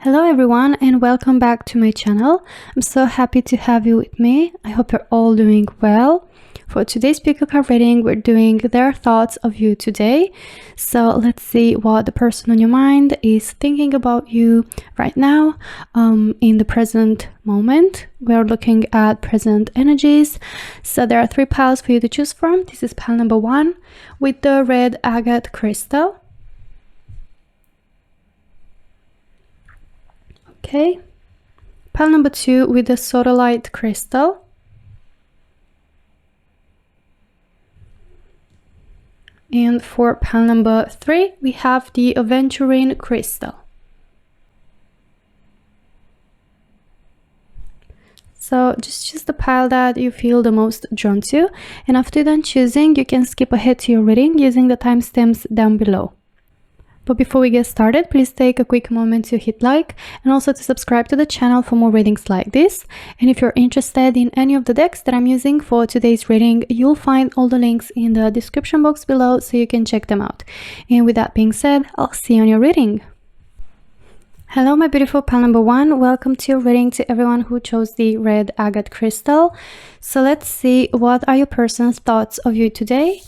Hello everyone and welcome back to my channel. I'm so happy to have you with me. I hope you're all doing well. For today's pick card reading, we're doing their thoughts of you today. So let's see what the person on your mind is thinking about you right now, in the present moment. We're looking at present energies. So there are 3 piles for you to choose from. This is pile number 1 with the red agate crystal. Okay, pile number 2 with the Sodalite crystal. And for pile number 3, we have the Aventurine crystal. So just choose the pile that you feel the most drawn to. And after you're done choosing, you can skip ahead to your reading using the timestamps down below. But before we get started, please take a quick moment to hit like and also to subscribe to the channel for more readings like this. And if you're interested in any of the decks that I'm using for today's reading, you'll find all the links in the description box below so you can check them out. And with that being said, I'll see you on your reading. Hello my beautiful pile number 1, welcome to your reading to everyone who chose the red agate crystal. So let's see what are your person's thoughts of you today.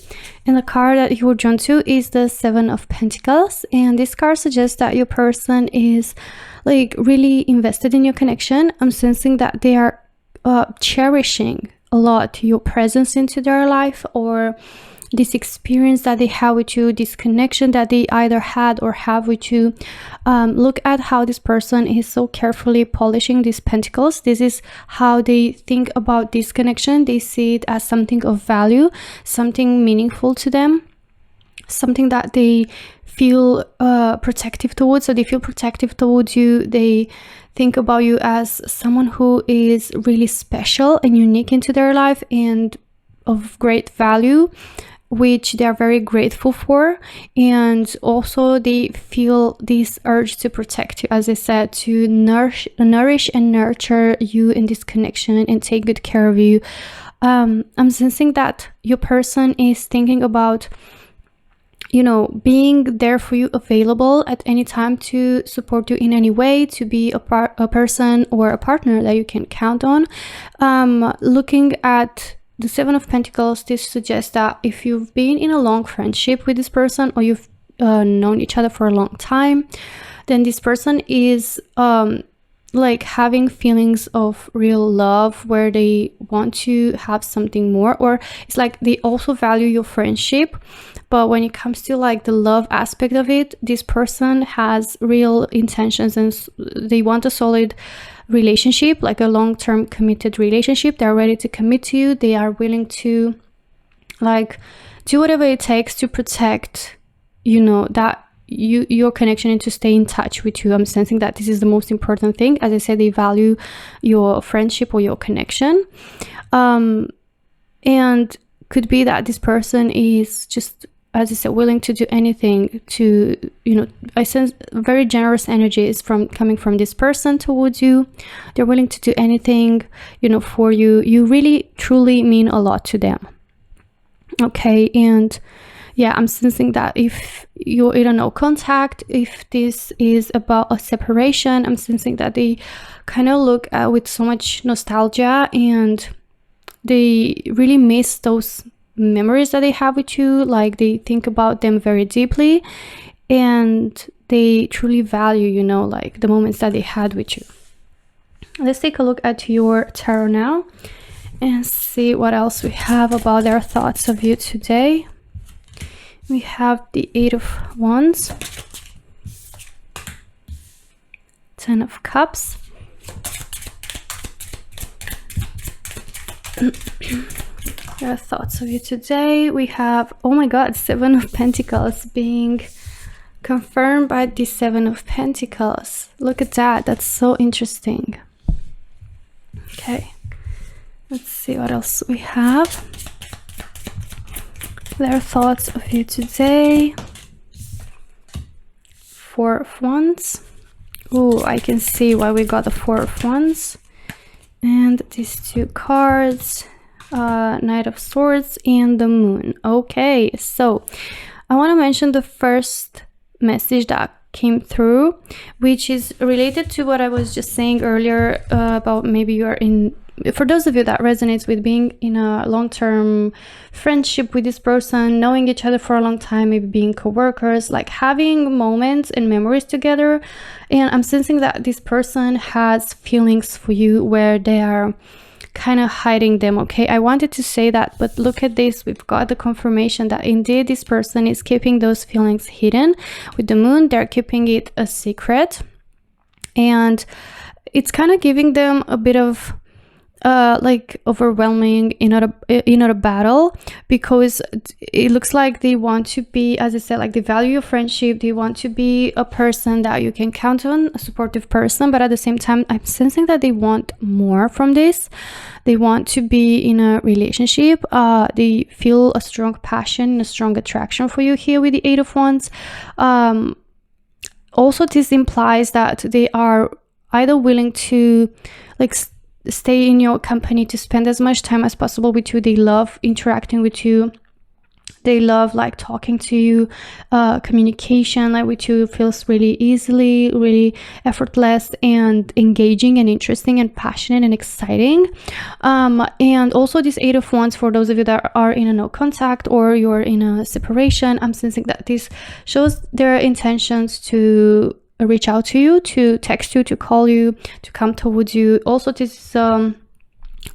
And the card that you were drawn to is the 7 of Pentacles, and this card suggests that your person is like really invested in your connection. I'm sensing that they are cherishing a lot your presence into their life, or this experience that they have with you, this connection that they either had or have with you. Look at how this person is so carefully polishing these pentacles. This is how they think about this connection. They see it as something of value, something meaningful to them, something that they feel protective towards. So they feel protective towards you. They think about you as someone who is really special and unique into their life and of great value, which they are very grateful for. And also they feel this urge to protect you, as I said, to nourish and nurture you in this connection and take good care of you. I'm sensing that your person is thinking about, you know, being there for you, available at any time to support you in any way, to be a person or a partner that you can count on. Looking at the 7 of Pentacles, this suggests that if you've been in a long friendship with this person, or you've known each other for a long time, then this person is like having feelings of real love, where they want to have something more, or it's like they also value your friendship. But when it comes to like the love aspect of it, this person has real intentions and they want a solid relationship, like a long-term committed relationship. They're ready to commit to you. They are willing to like do whatever it takes to protect, you know, that your connection and to stay in touch with you. I'm sensing that this is the most important thing. As I said, they value your friendship or your connection. And could be that this person is just, as I said, willing to do anything to, you know, I sense very generous energies coming from this person towards you. They're willing to do anything, you know, for you. You really, truly mean a lot to them. Okay, and yeah, I'm sensing that if you're in a no contact, if this is about a separation, I'm sensing that they kind of look at with so much nostalgia and they really miss those memories that they have with you. Like they think about them very deeply and they truly value, you know, like the moments that they had with you. Let's take a look at your tarot now and see what else we have about their thoughts of you today. We have the 8 of Wands, 10 of Cups, their thoughts of you today. We have, oh my god, 7 of Pentacles being confirmed by the 7 of Pentacles. Look at that. That's so interesting. Okay, let's see what else we have. Their thoughts of you today. 4 of Wands. Oh, I can see why we got the 4 of Wands. And these 2 cards, Knight of Swords and the Moon. Okay, so I want to mention the first message that came through, which is related to what I was just saying earlier about maybe you are in, for those of you that resonates with being in a long-term friendship with this person, knowing each other for a long time, maybe being co-workers, like having moments and memories together. And I'm sensing that this person has feelings for you where they are kind of hiding them. Okay, I wanted to say that, but look at this, we've got the confirmation that indeed this person is keeping those feelings hidden. With the moon, they're keeping it a secret, and it's kind of giving them a bit of like overwhelming in a battle, because it looks like they want to be, as I said, like they value your friendship, they want to be a person that you can count on, a supportive person, but at the same time I'm sensing that they want more from this. They want to be in a relationship. They feel a strong passion, a strong attraction for you here with the Eight of Wands. Also, this implies that they are either willing to like stay in your company, to spend as much time as possible with you. They love interacting with you. They love like talking to you. Communication like with you feels really easily, really effortless and engaging and interesting and passionate and exciting. And also this Eight of Wands, for those of you that are in a no contact or you're in a separation, I'm sensing that this shows their intentions to reach out to you, to text you, to call you, to come towards you. Also, this is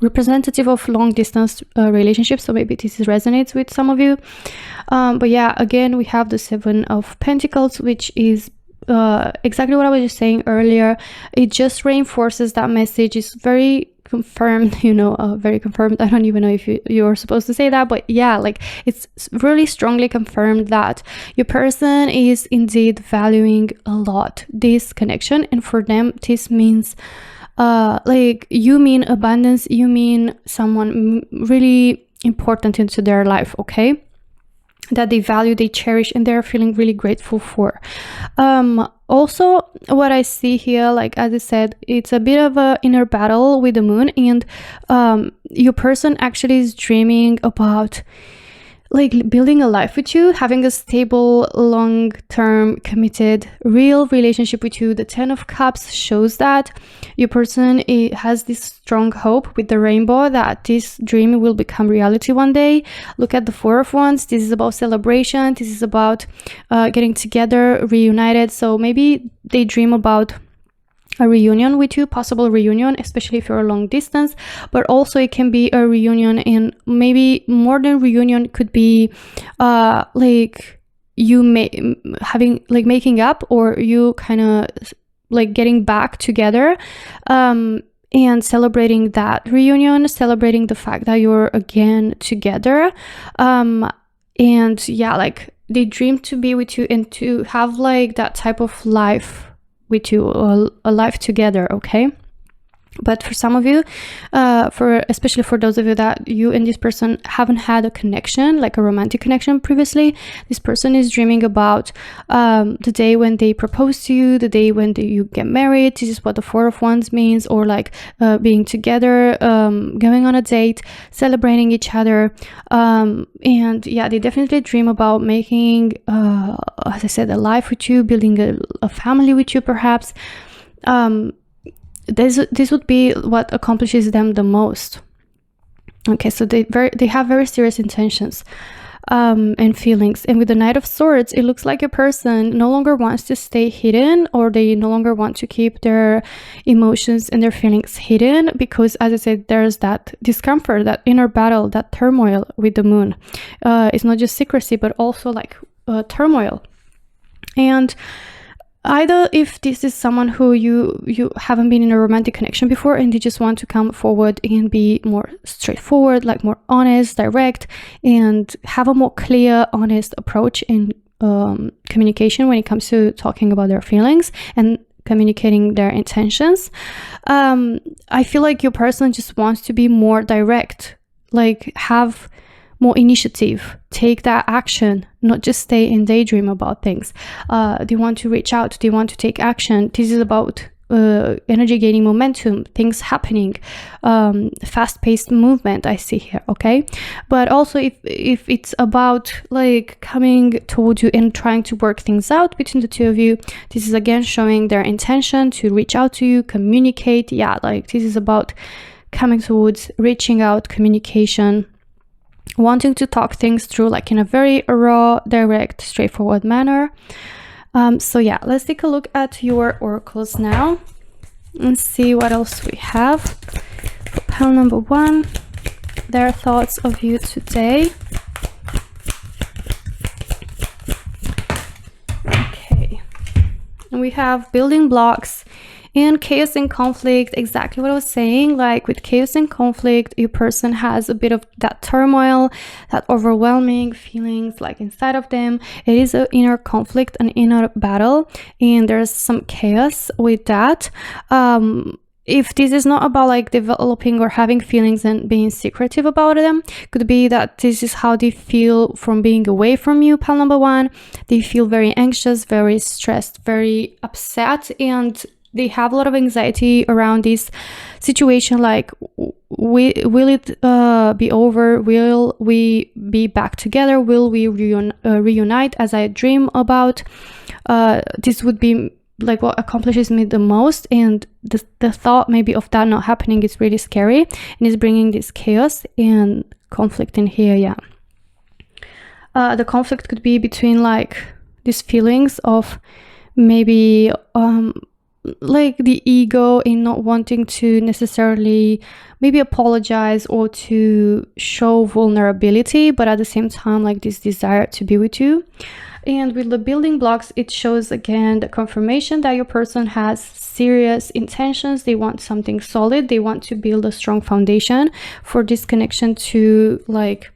representative of long distance relationships, so maybe this resonates with some of you. But yeah, again, we have the Seven of Pentacles, which is exactly what I was just saying earlier. It just reinforces that message. It's very confirmed, very confirmed. I don't even know if you're supposed to say that, but yeah, like it's really strongly confirmed that your person is indeed valuing a lot this connection, and for them this means like you mean abundance, you mean someone really important into their life, okay, that they value, they cherish, and they're feeling really grateful for. Also, what I see here, like as I said, it's a bit of a inner battle with the moon, and your person actually is dreaming about like building a life with you, having a stable, long-term, committed, real relationship with you. The Ten of Cups shows that your person has this strong hope with the rainbow that this dream will become reality one day. Look at the Four of Wands. This is about celebration. This is about getting together, reunited. So maybe they dream about a reunion with you, possible reunion, especially if you're a long distance, but also it can be a reunion, and maybe more than reunion could be like you making up, or you kind of like getting back together and celebrating that reunion, celebrating the fact that you're again together. And yeah, like they dream to be with you and to have like that type of life with you, a life together, okay? But for some of you, especially for those of you that you and this person haven't had a connection, like a romantic connection previously, this person is dreaming about the day when they propose to you, the day when you get married. This is what the Four of Wands means, or like being together, going on a date, celebrating each other. And yeah, they definitely dream about making, as I said, a life with you, building a family with you, perhaps. This would be what accomplishes them the most. Okay, so they have very serious intentions and feelings. And with the Knight of Swords, it looks like your person no longer wants to stay hidden, or they no longer want to keep their emotions and their feelings hidden, because as I said, there's that discomfort, that inner battle, that turmoil with the moon. It's not just secrecy, but also like turmoil. And either if this is someone who you haven't been in a romantic connection before, and they just want to come forward and be more straightforward, like more honest, direct, and have a more clear, honest approach in communication when it comes to talking about their feelings and communicating their intentions. I feel like your person just wants to be more direct, like have more initiative, take that action, not just stay and daydream about things. They want to reach out, they want to take action. This is about energy gaining momentum, things happening, fast-paced movement I see here, okay? But also if it's about like coming towards you and trying to work things out between the two of you, this is again showing their intention to reach out to you, communicate. Yeah, like this is about coming towards, reaching out, communication, wanting to talk things through like in a very raw, direct, straightforward manner. So yeah, let's take a look at your oracles now and see what else we have. For pile number 1, their thoughts of you today. Okay, and we have building blocks and chaos and conflict. Exactly what I was saying, like with chaos and conflict, your person has a bit of that turmoil, that overwhelming feelings like inside of them. It is an inner conflict, an inner battle, and there's some chaos with that. If this is not about like developing or having feelings and being secretive about them, could be that this is how they feel from being away from you, pile number 1. They feel very anxious, very stressed, very upset, and they have a lot of anxiety around this situation, like will it be over? Will we be back together? Will we reunite as I dream about? This would be like what accomplishes me the most, and the thought maybe of that not happening is really scary and is bringing this chaos and conflict in here. Yeah, the conflict could be between like these feelings of maybe like the ego in not wanting to necessarily maybe apologize or to show vulnerability, but at the same time like this desire to be with you. And with the building blocks, it shows again the confirmation that your person has serious intentions. They want something solid. They want to build a strong foundation for this connection to like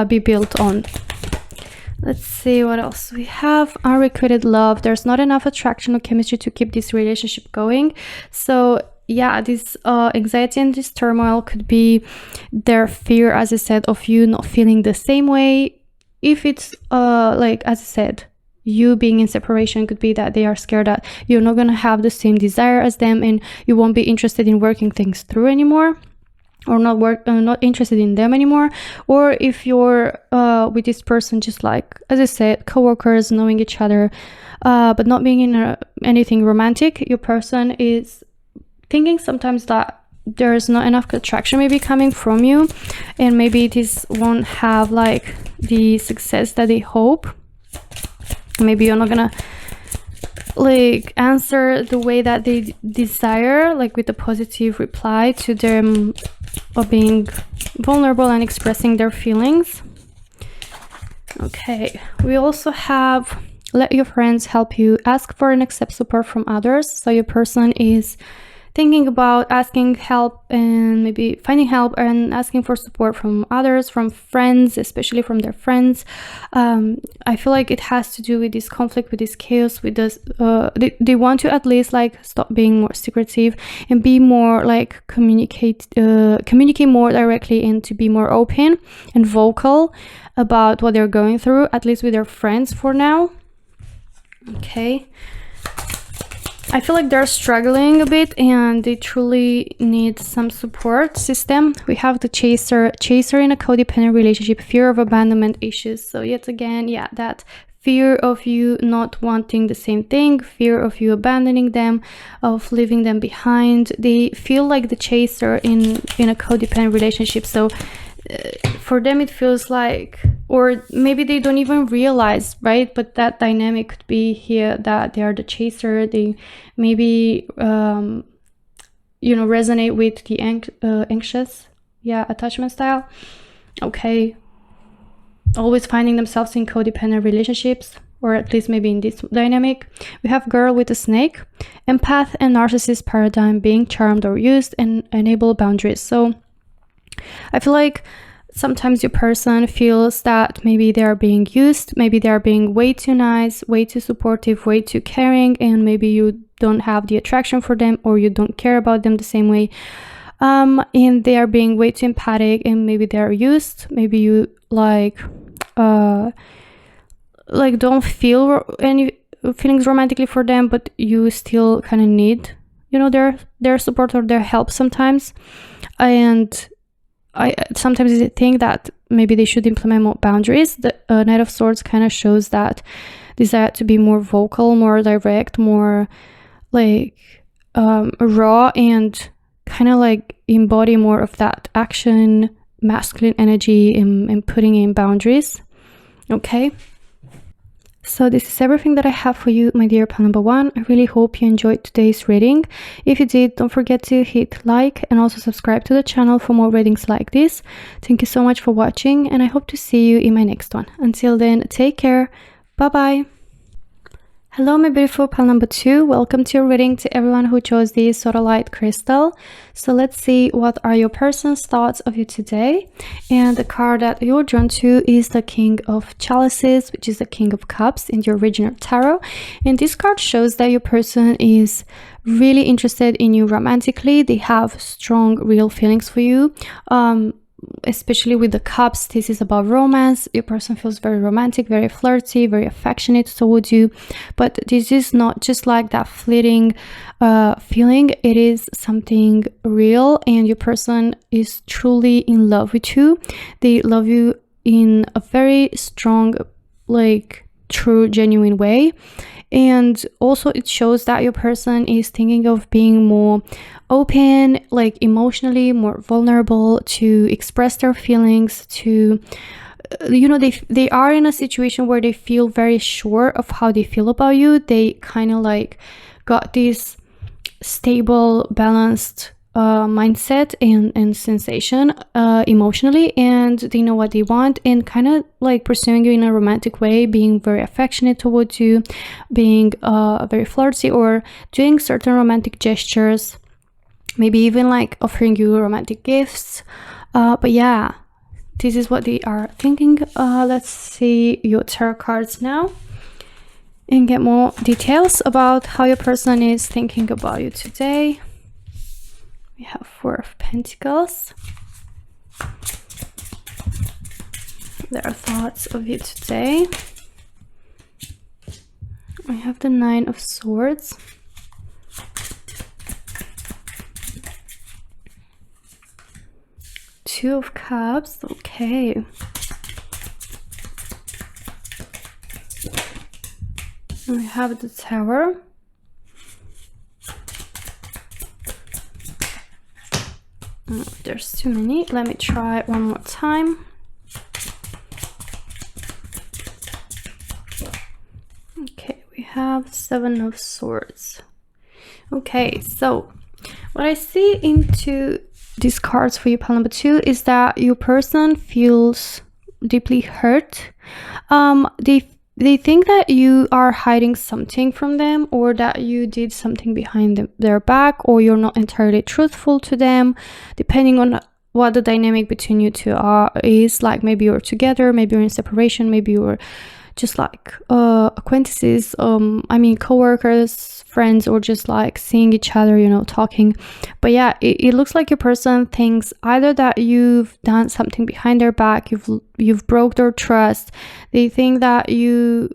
be built on. Let's see what else we have. Unrequited love. There's not enough attraction or chemistry to keep this relationship going. So yeah, this anxiety and this turmoil could be their fear, as I said, of you not feeling the same way. If it's like, as I said, you being in separation, could be that they are scared that you're not going to have the same desire as them and you won't be interested in working things through anymore, or not interested in them anymore. Or if you're with this person, just like, as I said, co-workers, knowing each other, but not being in anything romantic, your person is thinking sometimes that there's not enough attraction maybe coming from you, and maybe this won't have like the success that they hope. Maybe you're not gonna like answer the way that they desire, like with a positive reply to them, or being vulnerable and expressing their feelings. Okay, we also have let your friends help you, ask for and accept support from others. So your person is thinking about asking help and maybe finding help and asking for support from others, from friends, especially from their friends. I feel like it has to do with this conflict, with this chaos, with this they want to at least like stop being more secretive and be more like communicate more directly, and to be more open and vocal about what they're going through, at least with their friends for now. Okay, I feel like they're struggling a bit and they truly need some support system. We have the chaser in a codependent relationship, fear of abandonment issues. So yet again, yeah, that fear of you not wanting the same thing, fear of you abandoning them, of leaving them behind. They feel like the chaser in a codependent relationship. So for them it feels like, or maybe they don't even realize, right? But that dynamic could be here, that they are the chaser. They maybe resonate with the anxious attachment style. Okay, always finding themselves in codependent relationships, or at least maybe in this dynamic. We have girl with a snake, empath and narcissist paradigm, being charmed or used, and enable boundaries. So I feel like sometimes your person feels that maybe they are being used, maybe they are being way too nice, way too supportive, way too caring, and maybe you don't have the attraction for them, or you don't care about them the same way. And they are being way too empathic, and maybe they are used. Maybe you like don't feel any feelings romantically for them, but you still kind of need their support or their help sometimes. And I sometimes think that maybe they should implement more boundaries. The Knight of Swords kind of shows that desire to be more vocal, more direct, more like raw, and kind of like embody more of that action, masculine energy and putting in boundaries. Okay. So this is everything that I have for you, my dear pal number 1. I really hope you enjoyed today's reading. If you did, don't forget to hit like and also subscribe to the channel for more readings like this. Thank you so much for watching, and I hope to see you in my next one. Until then, take care. Bye bye. Hello, my beautiful pal number 2. Welcome to your reading, to everyone who chose the Sodalite crystal. So let's see what are your person's thoughts of you today. And the card that you're drawn to is the King of Chalices, which is the King of Cups in the original tarot. And this card shows that your person is really interested in you romantically. They have strong, real feelings for you. Especially with the cups, this is about romance. Your person feels very romantic, very flirty, very affectionate towards you, but this is not just like that fleeting feeling. It is something real, and your person is truly in love with you. They love you in a very strong, like true, genuine way. And also it shows that your person is thinking of being more open, like emotionally more vulnerable, to express their feelings, to they are in a situation where they feel very sure of how they feel about you. They kind of like got this stable, balanced mindset and sensation emotionally, and they know what they want, and kind of like pursuing you in a romantic way, being very affectionate towards you, being very flirty, or doing certain romantic gestures, maybe even like offering you romantic gifts. But yeah, this is what they are thinking. Let's see your tarot cards now and get more details about how your person is thinking about you today. We have 4 of Pentacles. Their thoughts of you today. We have the 9 of Swords. Two of Cups. Okay. We have the Tower. Oh, there's too many. Let me try one more time. Okay, we have 7 of Swords. Okay, so what I see into these cards for you, pal number 2, is that your person feels deeply hurt. They think that you are hiding something from them, or that you did something behind their back, or you're not entirely truthful to them, depending on what the dynamic between you two is. Like maybe you're together, maybe you're in separation, maybe you're just like acquaintances, co-workers, friends, or just like seeing each other, talking. But yeah, it looks like your person thinks either that you've done something behind their back, you've broke their trust. They think that you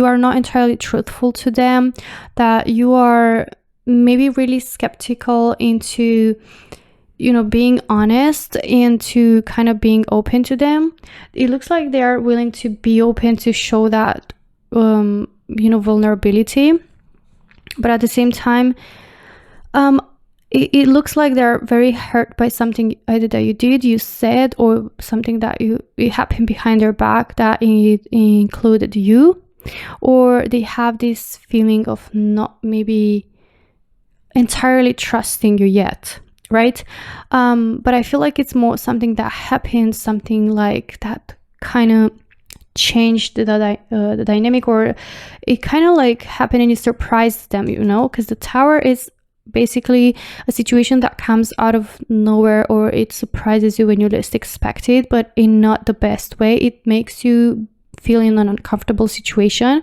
are not entirely truthful to them, that you are maybe really skeptical into being honest and to kind of being open to them. It looks like they are willing to be open to show that vulnerability, but at the same time it looks like they're very hurt by something either that you said, or something that it happened behind their back that it included you, or they have this feeling of not maybe entirely trusting you yet, right? But I feel like it's more something that happened, something like that kind of changed the dynamic, or it kind of like happened and it surprised them, because the Tower is basically a situation that comes out of nowhere, or it surprises you when you least expect it, but in not the best way. It makes you feel in an uncomfortable situation,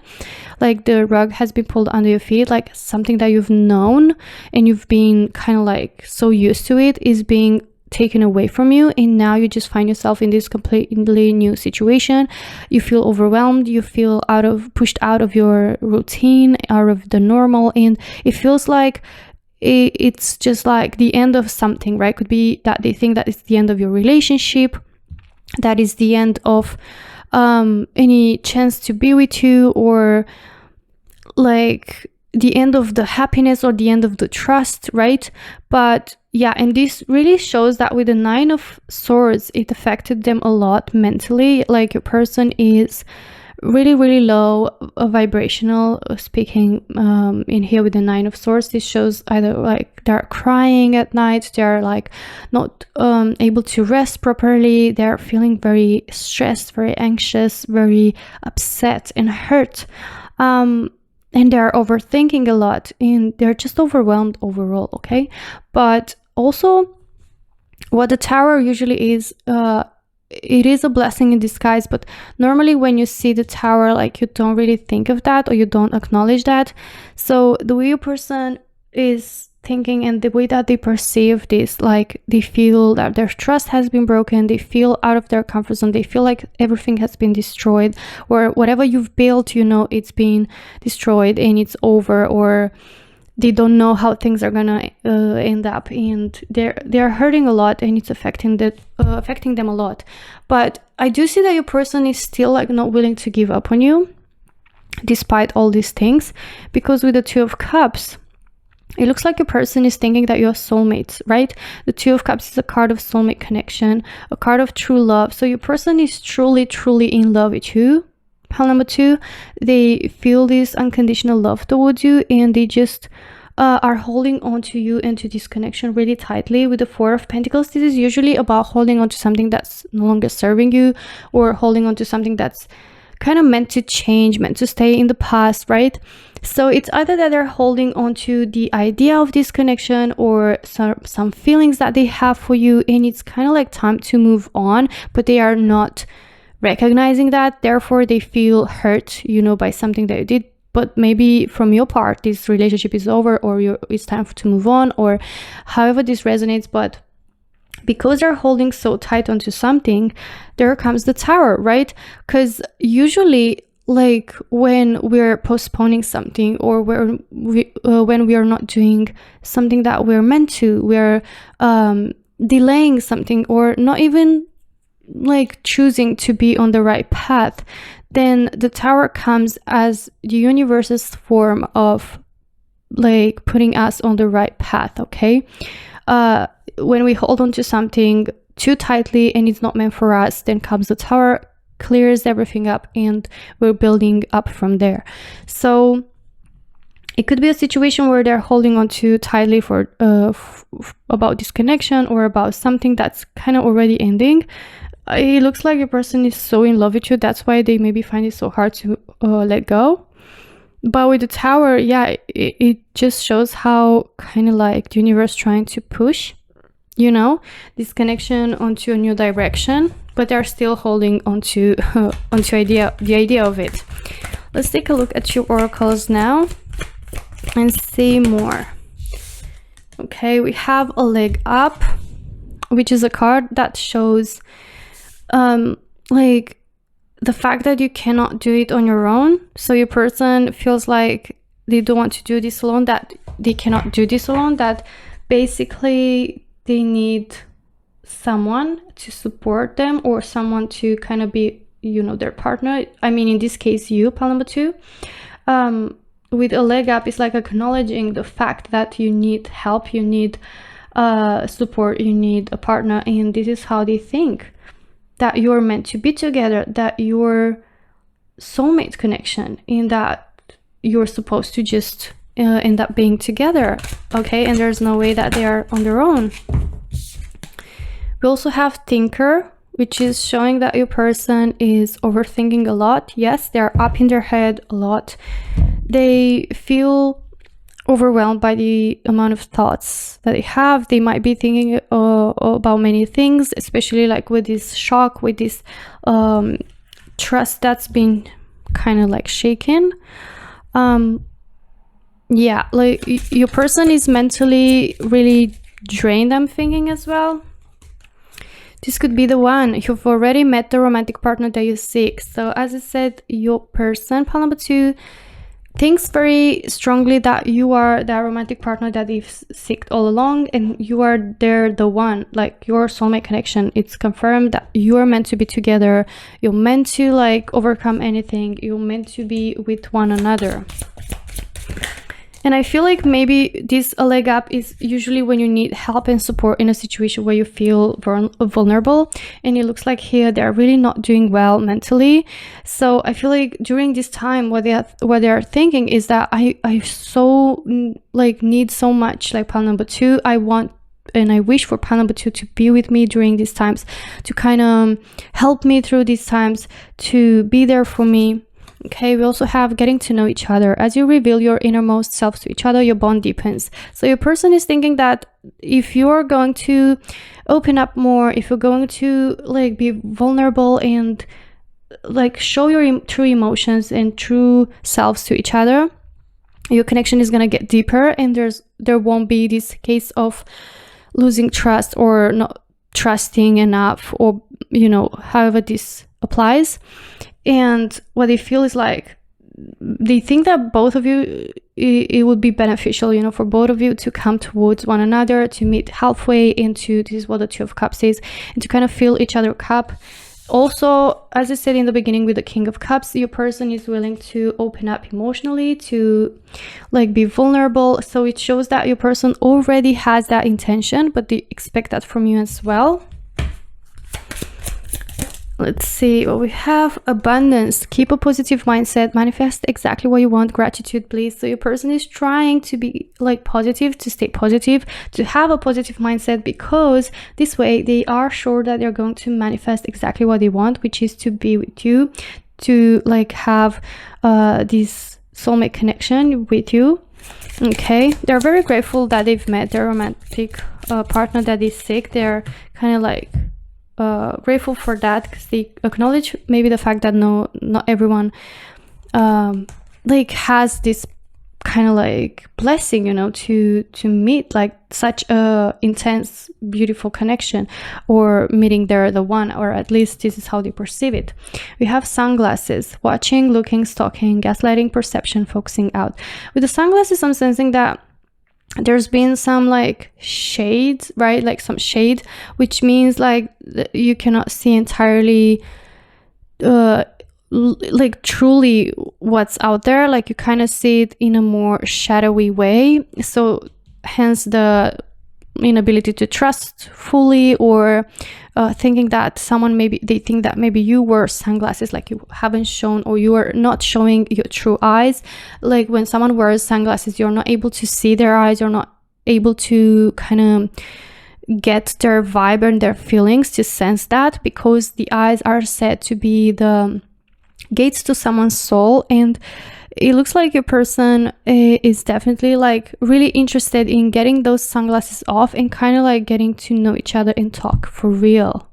like the rug has been pulled under your feet, like something that you've known and you've been kind of like so used to it is being taken away from you, and now you just find yourself in this completely new situation. You feel overwhelmed, you feel pushed out of your routine, out of the normal, and it feels like it's just like the end of something, right? Could be that they think that it's the end of your relationship, that is the end of any chance to be with you, or like the end of the happiness or the end of the trust, right? But yeah, and this really shows that with the 9 of Swords, it affected them a lot mentally. Like your person is really, really low vibrational, speaking in here with the 9 of Swords. This shows either like they're crying at night, they're like not able to rest properly, they're feeling very stressed, very anxious, very upset and hurt, and they're overthinking a lot, and they're just overwhelmed overall, okay? But also what the Tower usually is, it is a blessing in disguise, but normally when you see the Tower, like you don't really think of that, or you don't acknowledge that. So the way your person is thinking and the way that they perceive this, like they feel that their trust has been broken, they feel out of their comfort zone, they feel like everything has been destroyed, or whatever you've built, you know, it's been destroyed and it's over, or they don't know how things are gonna end up, and they're hurting a lot, and it's affecting them a lot. But I do see that your person is still like not willing to give up on you despite all these things, because with the 2 of Cups, it looks like your person is thinking that you're soulmates, right? The 2 of Cups is a card of soulmate connection, a card of true love. So your person is truly, truly in love with you. Pile number 2, they feel this unconditional love towards you, and they just are holding on to you and to this connection really tightly. With the 4 of Pentacles, this is usually about holding on to something that's no longer serving you, or holding on to something that's kind of meant to change, meant to stay in the past, right? So it's either that they're holding on to the idea of this connection, or some feelings that they have for you, and it's kind of like time to move on, but they are not recognizing that. Therefore they feel hurt, you know, by something that you did. But maybe from your part, this relationship is over, or it's time to move on, or however this resonates. But because they're holding so tight onto something, there comes the Tower, right? Because usually, like when we're postponing something, or when we are not doing something that we're meant to, we're delaying something, or not even like choosing to be on the right path, then the Tower comes as the universe's form of like putting us on the right path, okay? When we hold on to something too tightly and it's not meant for us, then comes the Tower, clears everything up, and we're building up from there. So it could be a situation where they're holding on too tightly for about this connection, or about something that's kind of already ending. It looks like your person is so in love with you, that's why they maybe find it so hard to let go. But with the Tower, yeah, it just shows how kind of like the universe trying to push, you know, this connection onto a new direction, but they're still holding onto the idea of it. Let's take a look at your oracles now and see more. Okay, we have a leg up, which is a card that shows like the fact that you cannot do it on your own. So your person feels like they don't want to do this alone, that they cannot do this alone, that basically they need someone to support them, or someone to kind of be, you know, their partner. I mean, in this case, you, pile number 2. With a leg up, it's like acknowledging the fact that you need help, you need support, you need a partner, and this is how they think that you're meant to be together, that you're soulmate connection, and that you're supposed to just end up being together, okay? And there's no way that they are on their own. We also have Thinker, which is showing that your person is overthinking a lot. Yes, they're up in their head a lot. They feel overwhelmed by the amount of thoughts that they have. They might be thinking about many things, especially like with this shock, with this trust that's been kind of like shaken. Yeah, like your person is mentally really drained, I'm thinking as well. This could be the one. You've already met the romantic partner that you seek. So as I said, your person, pile number 2, thinks very strongly that you are the romantic partner that they've seeked all along, and you are there, the one, like your soulmate connection. It's confirmed that you are meant to be together. You're meant to like overcome anything. You're meant to be with one another. And I feel like maybe this leg up is usually when you need help and support in a situation where you feel vulnerable. And it looks like here they're really not doing well mentally. So I feel like during this time, what they are thinking is that I so like need so much, like pile number 2. I want and I wish for pile number 2 to be with me during these times, to kind of help me through these times, to be there for me. Okay, we also have getting to know each other. As you reveal your innermost selves to each other, your bond deepens. So your person is thinking that if you're going to open up more, if you're going to like be vulnerable and like show your true emotions and true selves to each other, your connection is going to get deeper, and there won't be this case of losing trust or not trusting enough, or however this applies. And what they feel is like they think that both of you, it would be beneficial, for both of you to come towards one another, to meet halfway into, this is what the 2 of Cups is, and to kind of fill each other's cup. Also, as I said in the beginning with the King of Cups, your person is willing to open up emotionally, to like be vulnerable. So it shows that your person already has that intention, but they expect that from you as well. Let's see what we have. Abundance. Keep a positive mindset. Manifest exactly what you want. Gratitude, please. So your person is trying to be like positive, to stay positive, to have a positive mindset, because this way they are sure that they're going to manifest exactly what they want, which is to be with you, to like have this soulmate connection with you. Okay, they're very grateful that they've met their romantic partner that they seek. They're kind of like grateful for that, because they acknowledge maybe the fact that not everyone like has this kind of like blessing, to meet like such a intense, beautiful connection, or meeting the one, or at least this is how they perceive it. We have sunglasses. Watching, looking, stalking, gaslighting, perception, focusing out. With the sunglasses, I'm sensing that there's been some like shade, right? Like some shade, which means like you cannot see entirely like truly what's out there. Like you kind of see it in a more shadowy way. So hence the inability to trust fully, or thinking that someone, maybe they think that maybe you wear sunglasses, like you haven't shown, or you are not showing your true eyes. Like when someone wears sunglasses, you're not able to see their eyes, you're not able to kind of get their vibe and their feelings, to sense that, because the eyes are said to be the gates to someone's soul. And it looks like your person is definitely like really interested in getting those sunglasses off and kind of like getting to know each other and talk for real.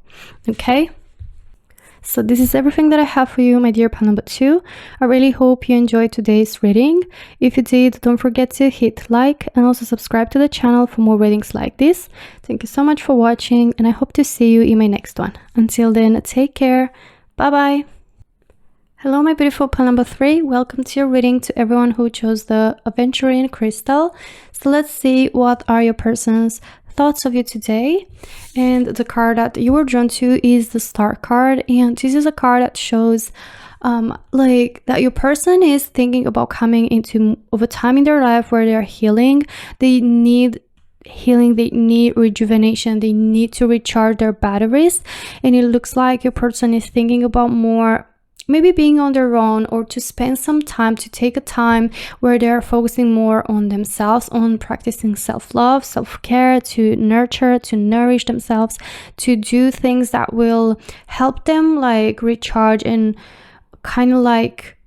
Okay, so this is everything that I have for you, my dear pile number 2. I really hope you enjoyed today's reading. If you did, don't forget to hit like and also subscribe to the channel for more readings like this. Thank you so much for watching, and I hope to see you in my next one. Until then, take care. Bye bye. Hello, my beautiful pile number 3. Welcome to your reading, to everyone who chose the Aventurine crystal. So let's see what are your person's thoughts of you today. And the card that you were drawn to is the Star card, and this is a card that shows like that your person is thinking about coming into of a time in their life where they're healing. They need healing, they need rejuvenation, they need to recharge their batteries. And it looks like your person is thinking about more maybe being on their own, or to spend some time, to take a time where they're focusing more on themselves, on practicing self-love, self-care, to nurture, to nourish themselves, to do things that will help them like recharge and kind of like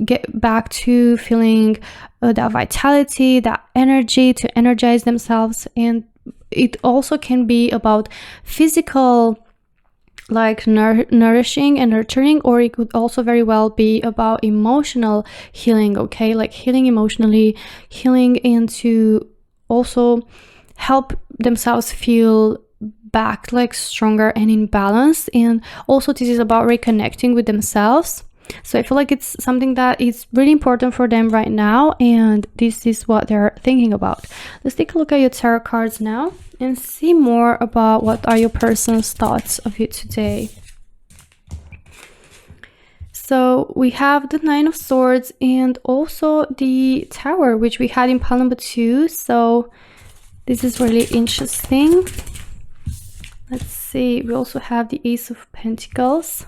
get back to feeling that vitality, that energy, to energize themselves. And it also can be about physical like nourishing and nurturing, or it could also very well be about emotional healing. Okay, like healing emotionally, healing, and to also help themselves feel back like stronger and in balance. And also this is about reconnecting with themselves. So I feel like it's something that is really important for them right now, and this is what they're thinking about. Let's take a look at your tarot cards now and see more about what are your person's thoughts of you today. So we have the Nine of Swords and also the Tower, which we had in pile number 2. So this is really interesting. Let's see. We also have the Ace of Pentacles.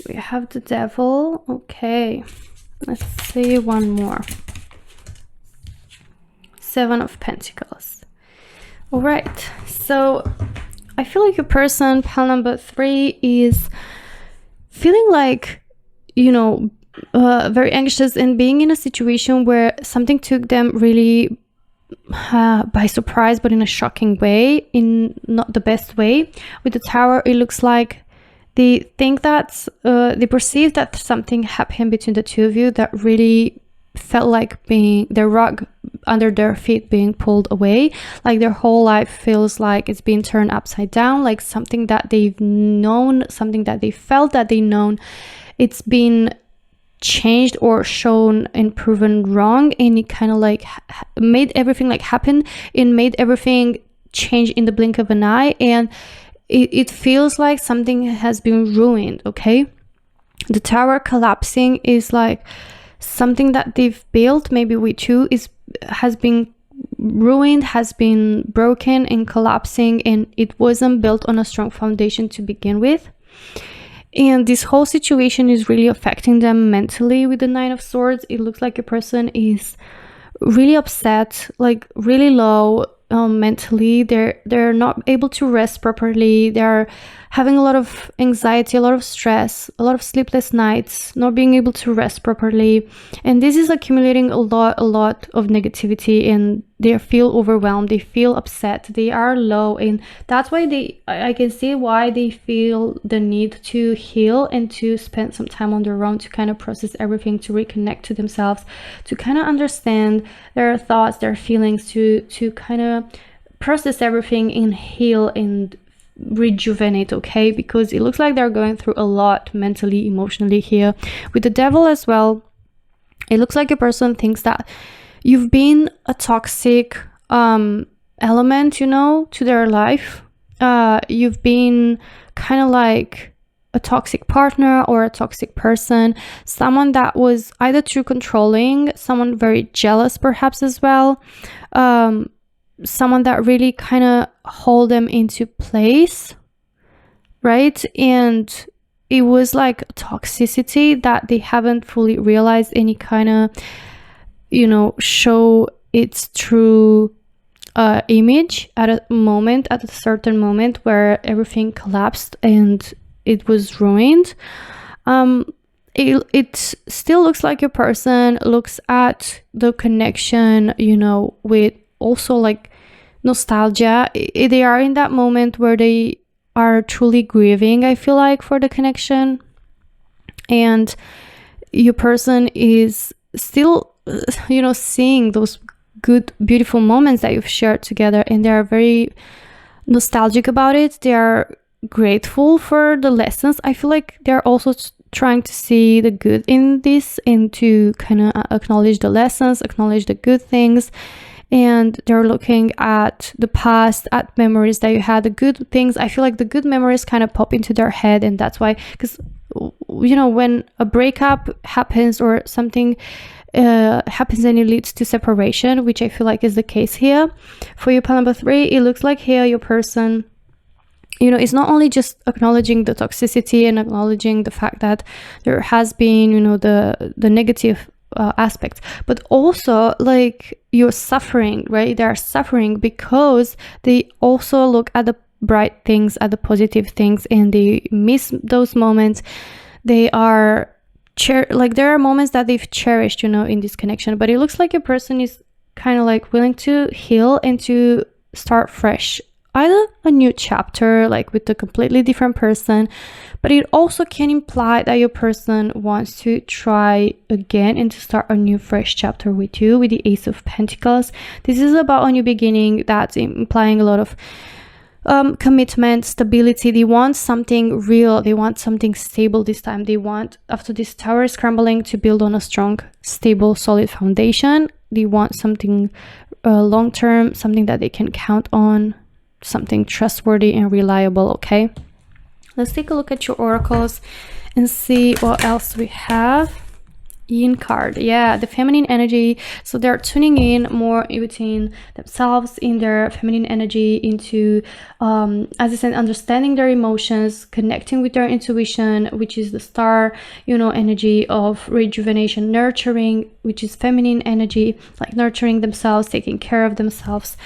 We have the Devil. Okay. Let's see one more. Seven of Pentacles. All right. So I feel like your person, pile number 3, is feeling like, you know, very anxious and being in a situation where something took them really by surprise, but in a shocking way, in not the best way. With the Tower, it looks like they think that they perceive that something happened between the two of you that really felt like being the rug under their feet being pulled away, like their whole life feels like it's been turned upside down, like something that they've known, something that they felt that they known, it's been changed or shown and proven wrong, and it kind of like made everything like happen and made everything change in the blink of an eye, and it feels like something has been ruined. Okay, the Tower collapsing is like something that they've built, maybe with you, has been ruined, has been broken and collapsing, and it wasn't built on a strong foundation to begin with. And this whole situation is really affecting them mentally. With the Nine of Swords, it looks like a person is really upset, like really low mentally. They're not able to rest properly. They're having a lot of anxiety, a lot of stress, a lot of sleepless nights, not being able to rest properly, and this is accumulating a lot of negativity, and they feel overwhelmed, they feel upset, they are low, and that's why I can see why they feel the need to heal and to spend some time on their own to kind of process everything, to reconnect to themselves, to kind of understand their thoughts, their feelings, to kind of process everything and heal and rejuvenate. Okay, because it looks like they're going through a lot mentally, emotionally here. With the Devil as well, it looks like a person thinks that you've been a toxic element, you know, to their life. You've been kind of like a toxic partner or a toxic person, someone that was either too controlling, someone very jealous perhaps as well, someone that really kind of hold them into place, right? And it was like toxicity that they haven't fully realized any kind of, you know, show its true image at a certain moment where everything collapsed and it was ruined. It still looks like your person looks at the connection, you know, with also like nostalgia. They are in that moment where they are truly grieving, I feel like, for the connection, and your person is still, you know, seeing those good, beautiful moments that you've shared together, and they are very nostalgic about it. They are grateful for the lessons. I feel like they're also trying to see the good in this and to kind of acknowledge the lessons, acknowledge the good things. And they're looking at the past, at memories that you had, the good things. I feel like the good memories kind of pop into their head, and that's why, because, you know, when a breakup happens or something happens and it leads to separation, which I feel like is the case here for you, pile number 3, it looks like here your person, you know, it's not only just acknowledging the toxicity and acknowledging the fact that there has been, you know, the negative aspects, but also like you're suffering, right? They are suffering because they also look at the bright things, at the positive things, and they miss those moments. They are like there are moments that they've cherished, you know, in this connection, but it looks like a person is kind of like willing to heal and to start fresh, either a new chapter like with a completely different person, but it also can imply that your person wants to try again and to start a new fresh chapter with you. With the Ace of Pentacles, this is about a new beginning. That's implying a lot of commitment, stability. They want something real. They want something stable this time. They want, after this tower is crumbling, to build on a strong, stable, solid foundation. They want something long-term, something that they can count on, something trustworthy and reliable. Okay, let's take a look at your oracles and see what else we have. Yin card, yeah, the feminine energy. So they're tuning in more within themselves, in their feminine energy, into as I said, understanding their emotions, connecting with their intuition, which is the star, you know, energy of rejuvenation, nurturing, which is feminine energy, like nurturing themselves, taking care of themselves.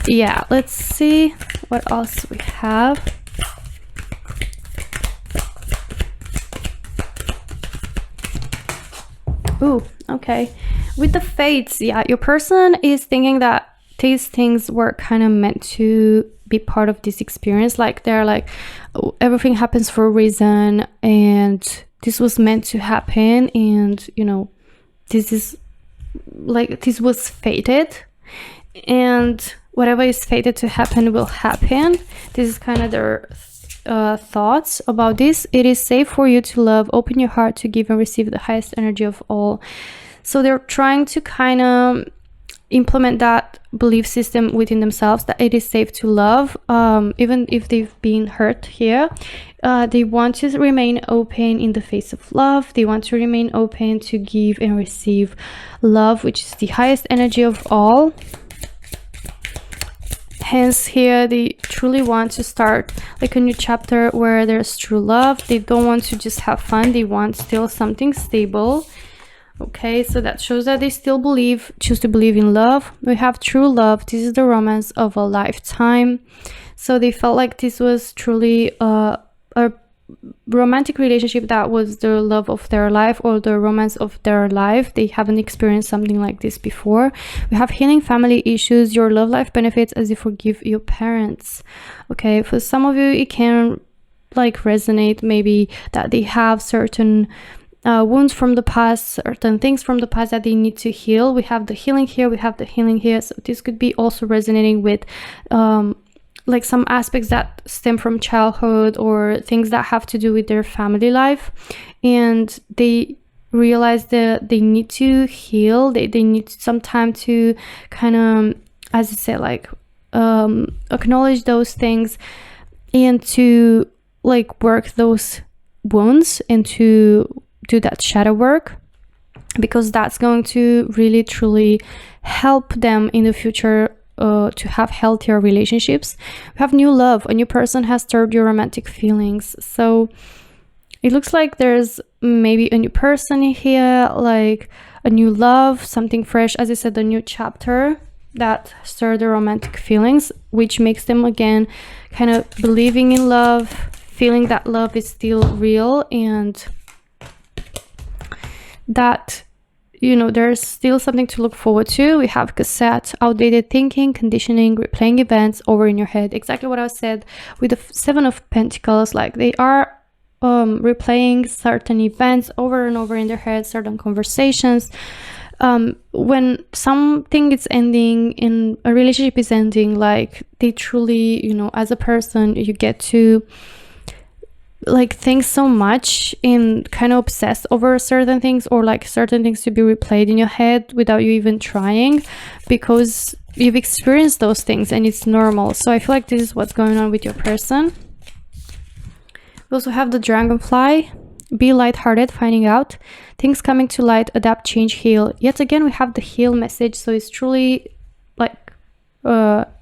Yeah, let's see what else we have. Ooh, okay. With the fates, yeah, your person is thinking that these things were kind of meant to be part of this experience. Like they're like, oh, everything happens for a reason, and this was meant to happen, and you know, this is like, this was fated, and whatever is fated to happen will happen. This is kind of their thoughts about this. It is safe for you to love, open your heart to give and receive the highest energy of all. So they're trying to kind of implement that belief system within themselves, that it is safe to love, even if they've been hurt here. They want to remain open in the face of love. They want to remain open to give and receive love, which is the highest energy of all. Hence here, they truly want to start like a new chapter where there's true love. They don't want to just have fun. They want still something stable. Okay, so that shows that they still choose to believe in love. We have true love. This is the romance of a lifetime. So they felt like this was truly a romantic relationship that was the love of their life, or the romance of their life. They haven't experienced something like this before. We have healing family issues. Your love life benefits as you forgive your parents. Okay, for some of you it can like resonate, maybe that they have certain wounds from the past, certain things from the past that they need to heal. We have the healing here, we have the healing here. So this could be also resonating with like some aspects that stem from childhood, or things that have to do with their family life, and they realize that they need to heal. They need some time to kind of, as I said, like acknowledge those things, and to like work those wounds, and to do that shadow work, because that's going to really truly help them in the future to have healthier relationships. We have new love. A new person has stirred your romantic feelings. So it looks like there's maybe a new person here, like a new love, something fresh. As I said, a new chapter that stirred the romantic feelings, which makes them again kind of believing in love, feeling that love is still real, and that, you know, there's still something to look forward to. We have cassette, outdated thinking, conditioning, replaying events over in your head. Exactly what I said with the Seven of Pentacles. Like they are replaying certain events over and over in their head, certain conversations. When something is ending, in a relationship is ending, like they truly, you know, as a person, you get to like think so much and kind of obsess over certain things, or like certain things to be replayed in your head without you even trying, because you've experienced those things and it's normal. So I feel like this is what's going on with your person. We also have the Dragonfly. Be lighthearted, finding out things coming to light, adapt, change, heal. Yet again, we have the heal message. So it's truly like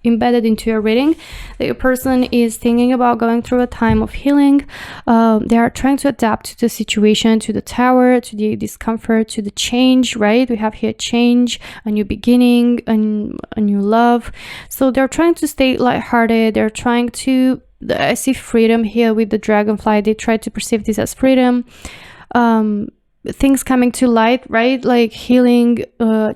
embedded into your reading that your person is thinking about going through a time of healing. They are trying to adapt to the situation, to the tower, to the discomfort, to the change, right? We have here change, a new beginning, a new love. So they're trying to stay lighthearted. They're trying to, I see freedom here with the Dragonfly. They try to perceive this as freedom. Things coming to light, right? Like healing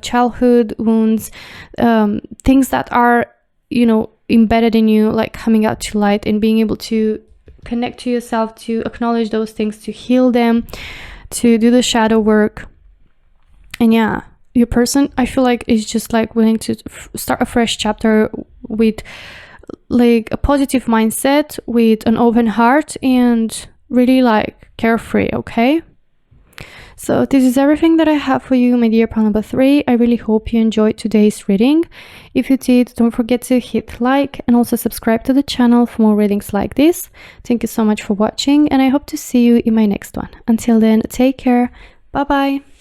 childhood wounds, things that are, you know, embedded in you, like coming out to light, and being able to connect to yourself, to acknowledge those things, to heal them, to do the shadow work. And yeah, your person, I feel like, is just like willing to start a fresh chapter with like a positive mindset with an open heart and really like carefree, okay? So this is everything that I have for you, my dear pal number 3. I really hope you enjoyed today's reading. If you did, don't forget to hit like and also subscribe to the channel for more readings like this. Thank you so much for watching, and I hope to see you in my next one. Until then, take care. Bye bye.